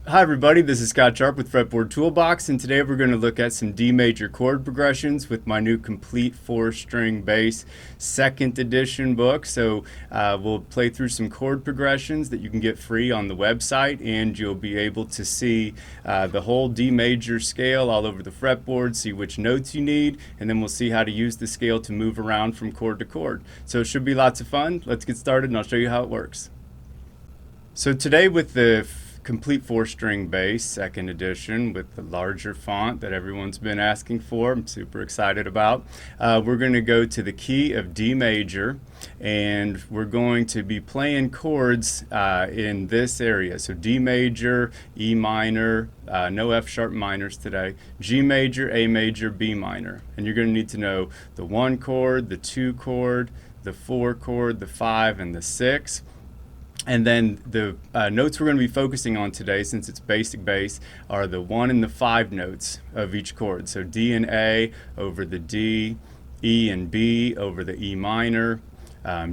Hi everybody, this is Scott Sharp with Fretboard Toolbox, and today we're going to look at some D major chord progressions with my new complete 4-string bass second edition book. So we'll play through some chord progressions that you can get free on the website, and you'll be able to see the whole D major scale all over the fretboard, see which notes you need, and then we'll see how to use the scale to move around from chord to chord. So it should be lots of fun. Let's get started and I'll show you how it works. So today with the complete 4-string bass second edition with the larger font that everyone's been asking for, I'm super excited about. We're going to go to the key of D major, and we're going to be playing chords in this area. So D major, E minor, no F sharp minors today, G major, A major, B minor. And you're going to need to know the 1 chord, the 2 chord, the 4 chord, the 5, and the 6. And then the notes we're going to be focusing on today, since it's basic bass, are the 1 and the 5 notes of each chord. So D and A over the D, E and B over the E minor,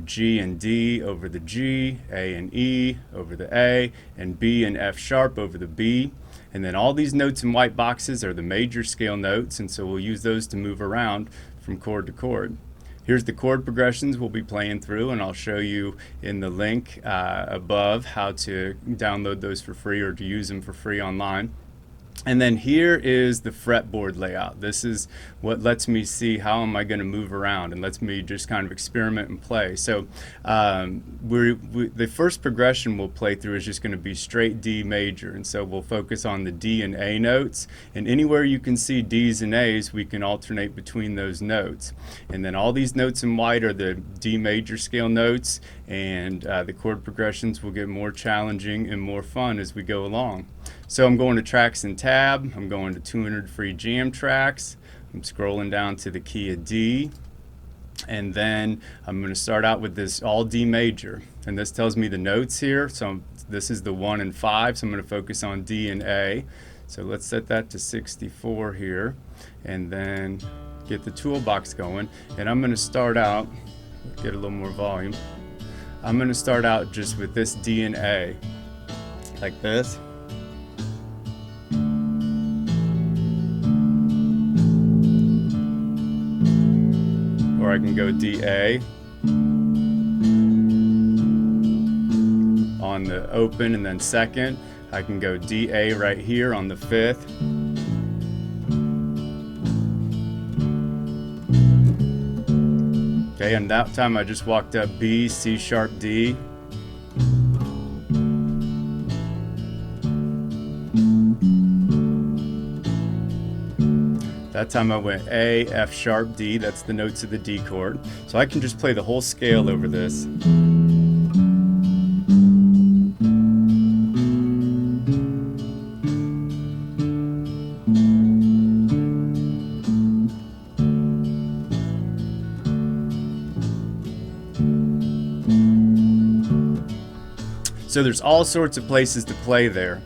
G and D over the G, A and E over the A, and B and F sharp over the B. And then all these notes in white boxes are the major scale notes, and so we'll use those to move around from chord to chord. Here's the chord progressions we'll be playing through, and I'll show you in the link above how to download those for free or to use them for free online. And then here is the fretboard layout. This is what lets me see how am I going to move around and lets me just kind of experiment and play. So the first progression we'll play through is just going to be straight D major, and so we'll focus on the D and A notes, and anywhere you can see D's and A's we can alternate between those notes. And then all these notes in white are the D major scale notes, and the chord progressions will get more challenging and more fun as we go along. So I'm going to tracks and tab, I'm going to 200 free jam tracks, I'm scrolling down to the key of D, and then I'm going to start out with this all D major, and this tells me the notes here. So this is the 1 and 5, so I'm going to focus on D and A. So let's set that to 64 here, and then get the toolbox going. And I'm going to start out, get a little more volume, I'm going to start out just with this D and A, like this. Or I can go D-A on the open and then second. I can go D-A right here on the 5th. Okay, and that time I just walked up B, C sharp, D. That time I went A, F sharp, D. That's the notes of the D chord. So I can just play the whole scale over this. So there's all sorts of places to play there,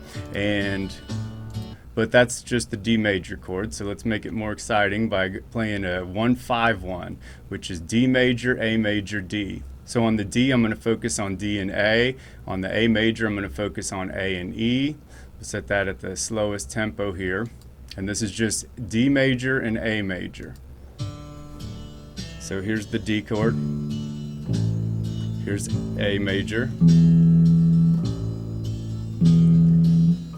but that's just the D major chord. So let's make it more exciting by playing a 1-5-1, which is D major, A major, D. So on the D, I'm going to focus on D and A. On the A major, I'm going to focus on A and E. We'll set that at the slowest tempo here. And this is just D major and A major. So here's the D chord. Here's A major.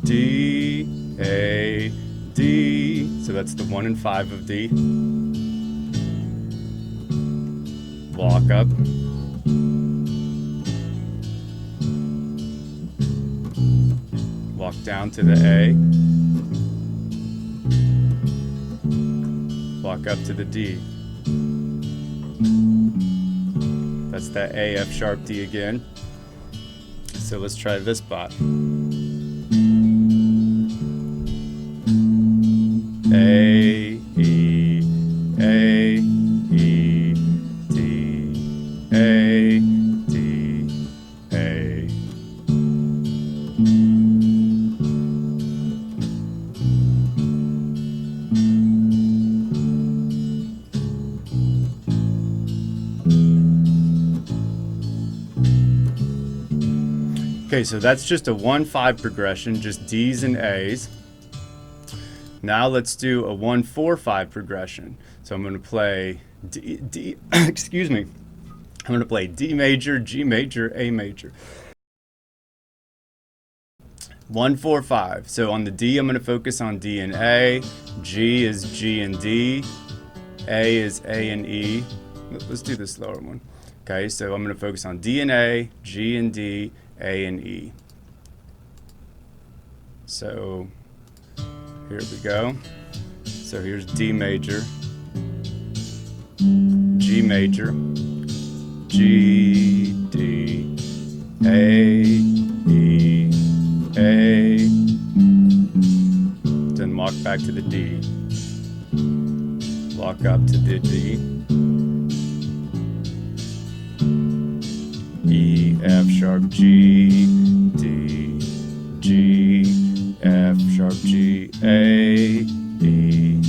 D, A, D, so that's the 1 and 5 of D. Walk up. Walk down to the A. Walk up to the D. That's that A, F sharp, D again. So let's try this spot. A, E, A, E, D, A, D, A. Okay, so that's just a 1-5 progression, just D's and A's. Now let's do a 1-4-5 progression. So I'm going to play D excuse me. I'm going to play D major, G major, A major. 1-4-5. So on the D, I'm going to focus on D and A. G is G and D. A is A and E. Let's do the slower one. Okay, so I'm going to focus on D and A, G and D, A and E. So here we go. So here's D major, G major, G, D, A, E, A. Then walk back to the D. Walk up to the D. E, F sharp, G, D, G, F sharp, G, A, E,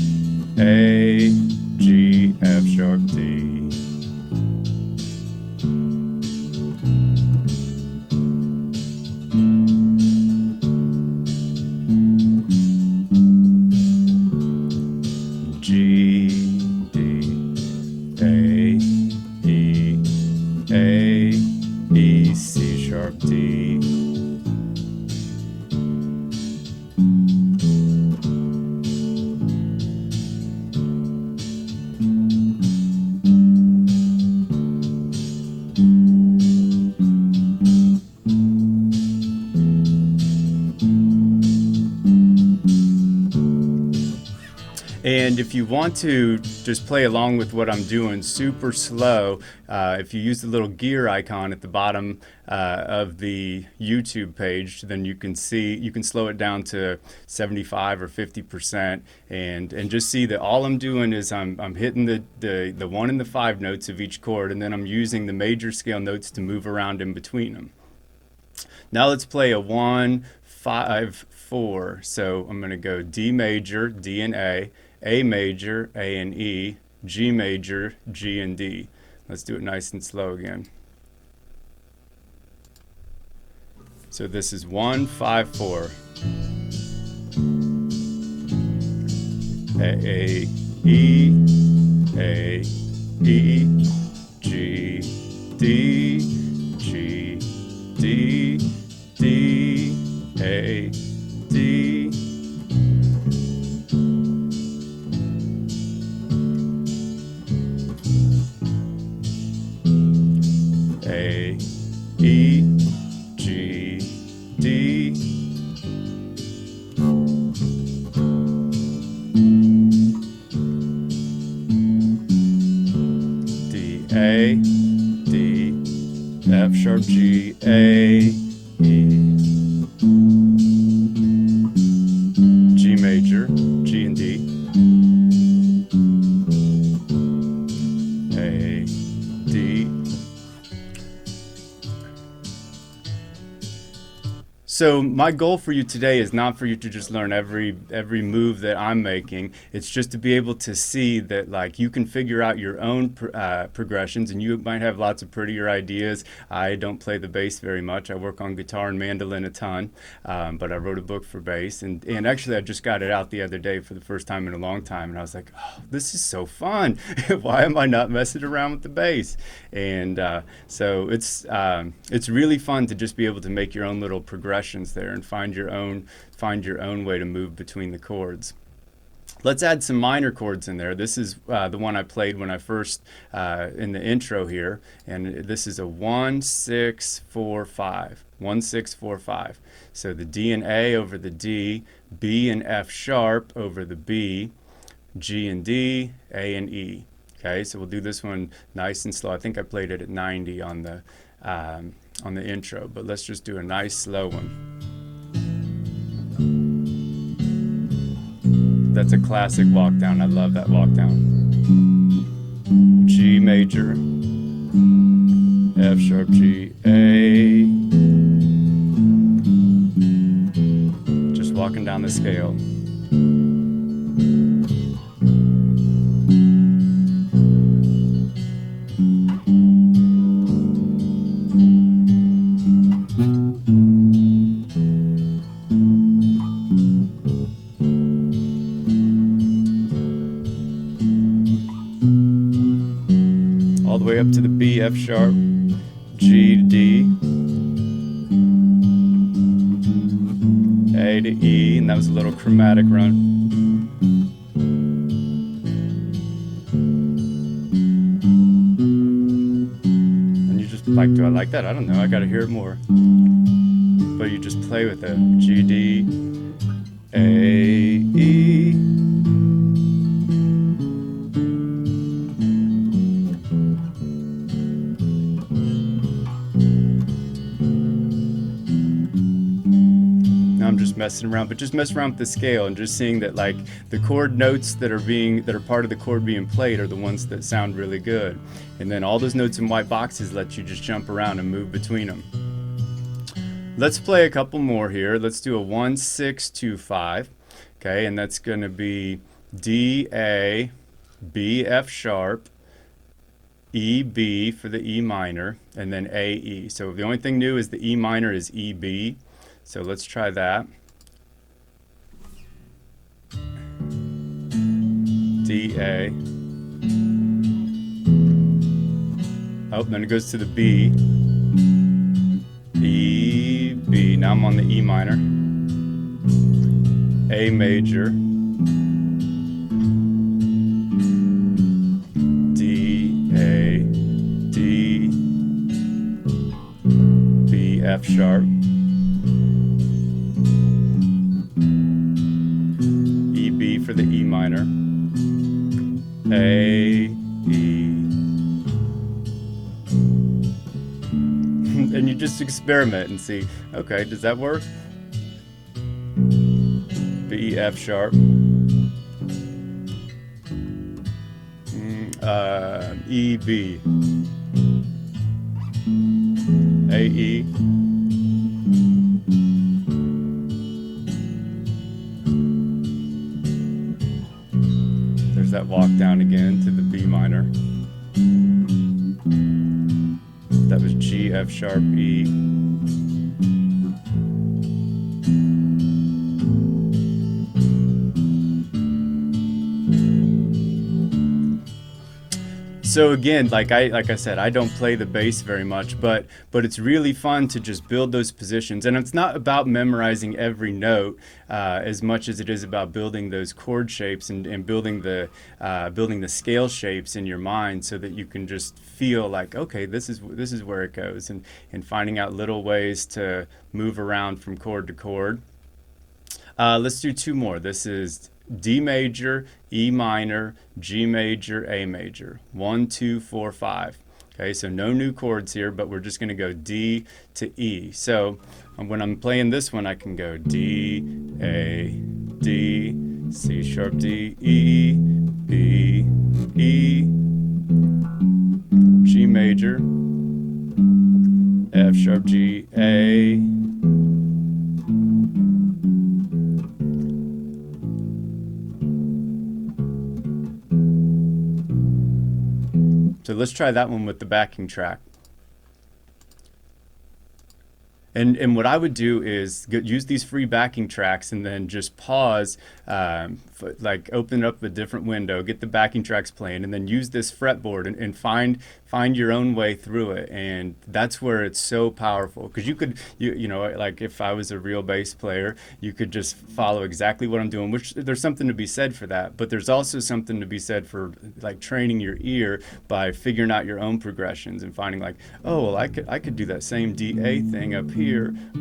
A, G, F sharp, D. G, D, A, E, A, E, C sharp, D. And if you want to just play along with what I'm doing super slow, if you use the little gear icon at the bottom of the YouTube page, then you can slow it down to 75 or 50% and just see that all I'm doing is I'm hitting the 1 and the 5 notes of each chord, and then I'm using the major scale notes to move around in between them. Now let's play a 1-5-4. So I'm going to go D major, D and A major, A and E, G major, G and D. Let's do it nice and slow again. So this is 1-5-4. A, E, G, D, G, D, D, A, D. A, E, G, D. D, A, D, F sharp, G, A, E. G major, G and D. A, D. So my goal for you today is not for you to just learn every move that I'm making. It's just to be able to see that like you can figure out your own progressions, and you might have lots of prettier ideas. I don't play the bass very much. I work on guitar and mandolin a ton, but I wrote a book for bass, and actually I just got it out the other day for the first time in a long time, and I was like, oh, this is so fun. Why am I not messing around with the bass? And so it's really fun to just be able to make your own little progressions there and find your own way to move between the chords. Let's add some minor chords in there. This is the one I played when I first in the intro here, and this is a 1-6-4-5. 1-6-4-5. So the D and A over the D, B and F sharp over the B, G and D, A and E. Okay, so we'll do this one nice and slow. I think I played it at 90 on the intro, but let's just do a nice slow one. That's a classic walk down. I love that walk down. G major, F sharp, G, A. Just walking down the scale. B, F sharp, G, D, A to E, and that was a little chromatic run. And you just like, do I like that? I don't know, I gotta hear it more. But you just play with it. G, D, A, E. I'm just messing around, but just mess around with the scale and just seeing that like the chord notes that are part of the chord being played are the ones that sound really good. And then all those notes in white boxes let you just jump around and move between them. Let's play a couple more here. Let's do a 1, 6, 2, 5. Okay, and that's going to be D, A, B, F sharp, E, B for the E minor, and then A, E. So the only thing new is the E minor is E, B. So let's try that. D, A. Oh, then it goes to the B. E, B. Now I'm on the E minor. A major. D, A, D, B, F sharp. E, B for the E minor. A, E. And you just experiment and see, okay, does that work? B, F sharp. E, B. A, E. There's that walk down again to the B minor. That was G, F sharp, E. So again, like I said, I don't play the bass very much, but it's really fun to just build those positions. And it's not about memorizing every note as much as it is about building those chord shapes and building the scale shapes in your mind, so that you can just feel like, okay, this is where it goes, and finding out little ways to move around from chord to chord. Let's do two more. This is D major, E minor, G major, A major. 1, 2, 4, 5. Okay, so no new chords here, but we're just going to go D to E. So when I'm playing this one, I can go D, A, D, C sharp, D, E, B, E, G major, F sharp, G, A. So let's try that one with the backing track. And what I would do is use these free backing tracks and then just pause, like open up a different window, get the backing tracks playing, and then use this fretboard and find your own way through it. And that's where it's so powerful, because you know, like if I was a real bass player, you could just follow exactly what I'm doing, which there's something to be said for that. But there's also something to be said for like training your ear by figuring out your own progressions and finding like, oh, well, I could do that same D-A thing up here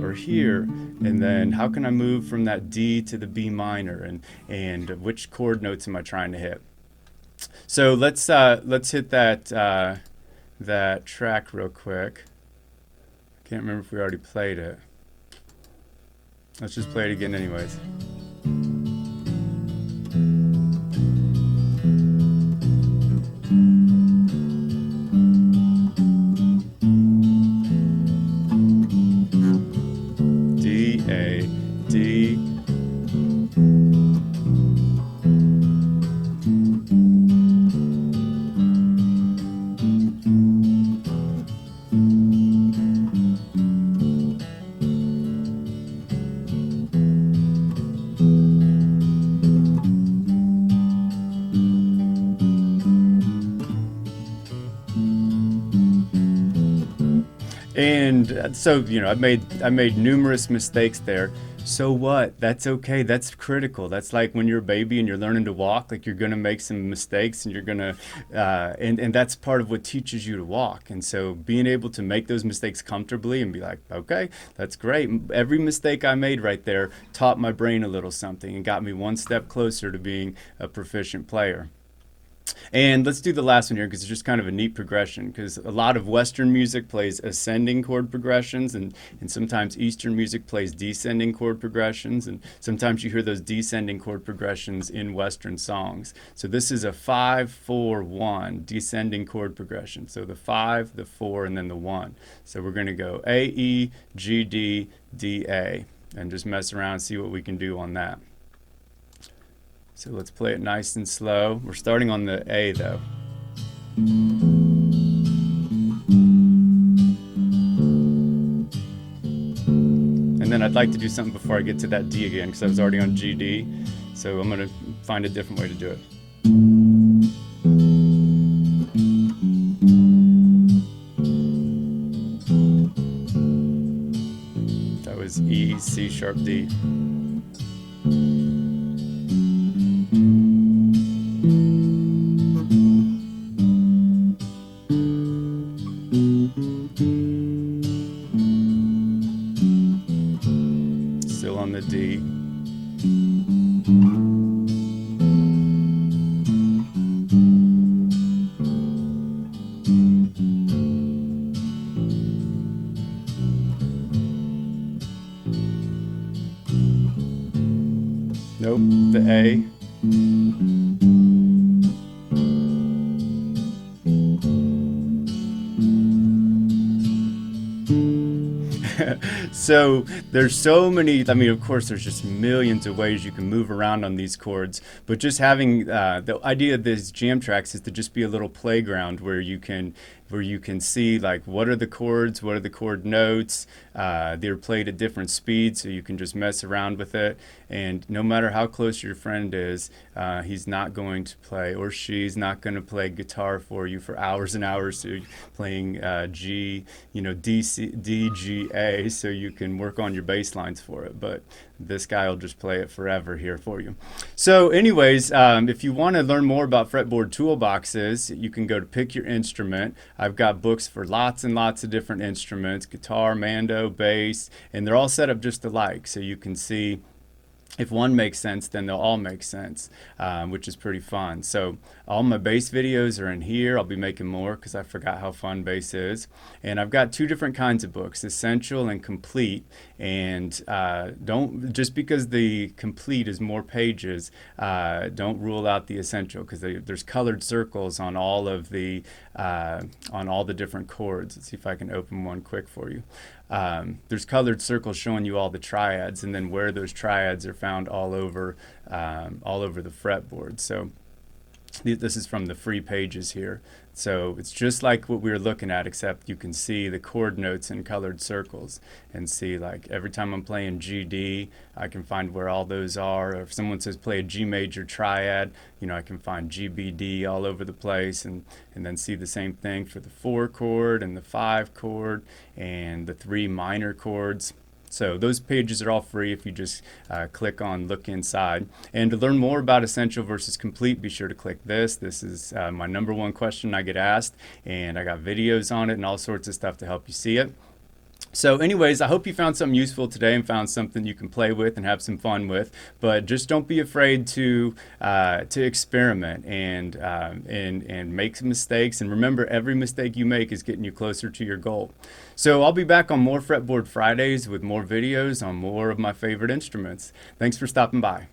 or here, and then how can I move from that D to the B minor, and which chord notes am I trying to hit? So let's hit that that track real quick. I can't remember if we already played it. Let's just play it again anyways. D, A, D. And so, you know, I made numerous mistakes there. So what? That's okay. That's critical. That's like when you're a baby and you're learning to walk, like you're going to make some mistakes and you're going to, and that's part of what teaches you to walk. And so being able to make those mistakes comfortably and be like, okay, that's great. Every mistake I made right there taught my brain a little something and got me one step closer to being a proficient player. And let's do the last one here because it's just kind of a neat progression, because a lot of Western music plays ascending chord progressions, and sometimes Eastern music plays descending chord progressions, and sometimes you hear those descending chord progressions in Western songs. So this is a 5-4-1 descending chord progression. So the 5, the 4, and then the 1. So we're going to go A, E, G, D, D, A, and just mess around and see what we can do on that. So let's play it nice and slow. We're starting on the A though. And then I'd like to do something before I get to that D again because I was already on G, D. So I'm going to find a different way to do it. That was E, C sharp, D. Still on the D. Nope, the A. So there's so many, I mean, of course, there's just millions of ways you can move around on these chords, but just having the idea of these jam tracks is to just be a little playground where you can see like what are the chords, what are the chord notes. They're played at different speeds, so you can just mess around with it. And no matter how close your friend is, he's not going to play, or she's not going to play guitar for you for hours and hours. So playing G, you know, D, C, D, G, A, so you can work on your bass lines for it. But this guy will just play it forever here for you. So anyways, if you want to learn more about fretboard toolboxes, you can go to Pick Your Instrument. I've got books for lots and lots of different instruments: guitar, mando, bass, and they're all set up just alike. So you can see if one makes sense, then they'll all make sense, which is pretty fun. So all my bass videos are in here. I'll be making more because I forgot how fun bass is. And I've got two different kinds of books, Essential and Complete. And don't, just because the Complete is more pages, don't rule out the Essential, because there's colored circles on all of the different chords. Let's see if I can open one quick for you. There's colored circles showing you all the triads, and then where those triads are found all over the fretboard. So this is from the free pages here. So it's just like what we were looking at, except you can see the chord notes in colored circles and see, like, every time I'm playing G, D, I can find where all those are. Or if someone says play a G major triad, you know, I can find G, B, D all over the place, and then see the same thing for the 4 chord and the 5 chord and the 3 minor chords. So those pages are all free if you just click on Look Inside. And to learn more about Essential versus Complete, be sure to click this. This is my #1 question I get asked, and I got videos on it and all sorts of stuff to help you see it. So anyways, I hope you found something useful today and found something you can play with and have some fun with. But just don't be afraid to experiment and make some mistakes. And remember, every mistake you make is getting you closer to your goal. So I'll be back on more Fretboard Fridays with more videos on more of my favorite instruments. Thanks for stopping by.